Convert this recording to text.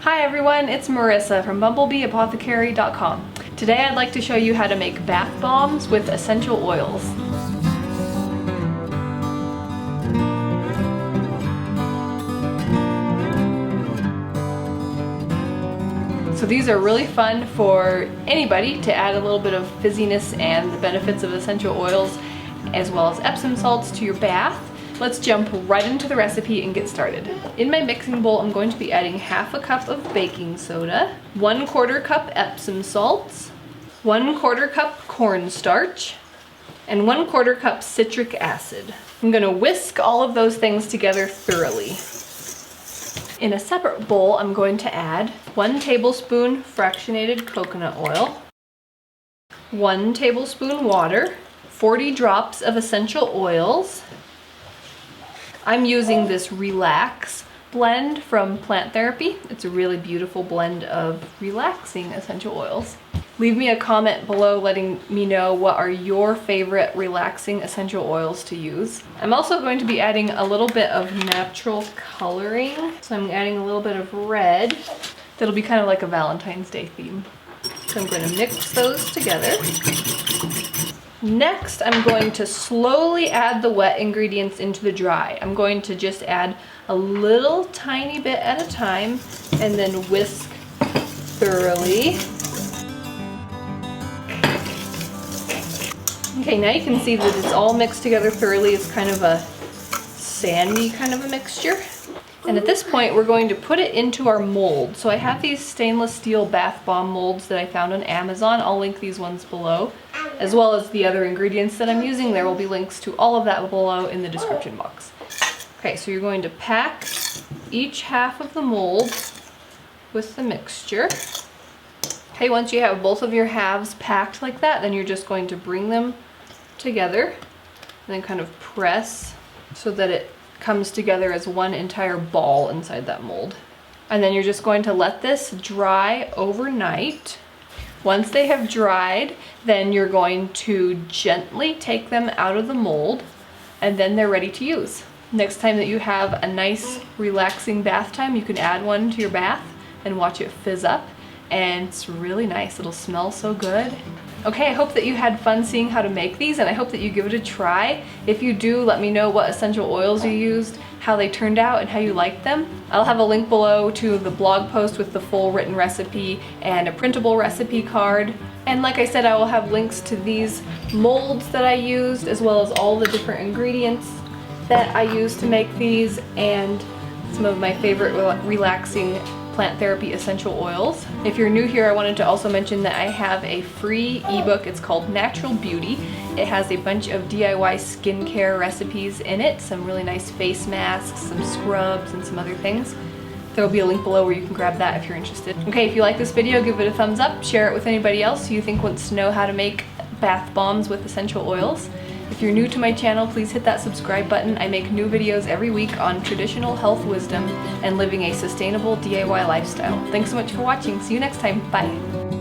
Hi everyone, it's Marissa from BumblebeeApothecary.com. Today I'd like to show you how to make bath bombs with essential oils. So these are really fun for anybody to add a little bit of fizziness and the benefits of essential oils as well as epsom salts to your bath. Let's jump right into the recipe and get started. In my mixing bowl, I'm going to be adding half a cup of baking soda, 1/4 cup Epsom salts, 1/4 cup cornstarch, and 1/4 cup citric acid. I'm gonna whisk all of those things together thoroughly. In a separate bowl, I'm going to add 1 tablespoon fractionated coconut oil, 1 tablespoon water, 40 drops of essential oils. I'm using this Relax blend from Plant Therapy. It's a really beautiful blend of relaxing essential oils. Leave me a comment below letting me know what are your favorite relaxing essential oils to use. I'm also going to be adding a little bit of natural coloring. So I'm adding a little bit of red. That'll be kind of like a Valentine's Day theme. So I'm going to mix those together. Next, I'm going to slowly add the wet ingredients into the dry. I'm going to just add a little tiny bit at a time and then whisk thoroughly. Okay, now you can see that it's all mixed together thoroughly. It's kind of a sandy kind of a mixture. And at this point, we're going to put it into our mold. So I have these stainless steel bath bomb molds that I found on Amazon. I'll link these ones below, as well as the other ingredients that I'm using. There will be links to all of that below in the description box. Okay, so you're going to pack each half of the mold with the mixture. Okay, once you have both of your halves packed like that, then you're just going to bring them together and then kind of press so that it comes together as one entire ball inside that mold. And then you're just going to let this dry overnight. Once they have dried, then you're going to gently take them out of the mold, and then they're ready to use. Next time that you have a nice relaxing bath time, you can add one to your bath and watch it fizz up, and it's really nice. It'll smell so good. Okay, I hope that you had fun seeing how to make these, and I hope that you give it a try. If you do, let me know what essential oils you used, how they turned out, and how you liked them. I'll have a link below to the blog post with the full written recipe and a printable recipe card. And like I said, I will have links to these molds that I used, as well as all the different ingredients that I used to make these, and some of my favorite relaxing Plant Therapy essential oils. If you're new here, I wanted to also mention that I have a free ebook. It's called Natural Beauty. It has a bunch of DIY skincare recipes in it, some really nice face masks, some scrubs, and some other things. There will be a link below where you can grab that if you're interested. Okay, if you like this video, give it a thumbs up, share it with anybody else who you think wants to know how to make bath bombs with essential oils. If you're new to my channel, please hit that subscribe button. I make new videos every week on traditional health wisdom and living a sustainable DIY lifestyle. Thanks so much for watching. See you next time. Bye.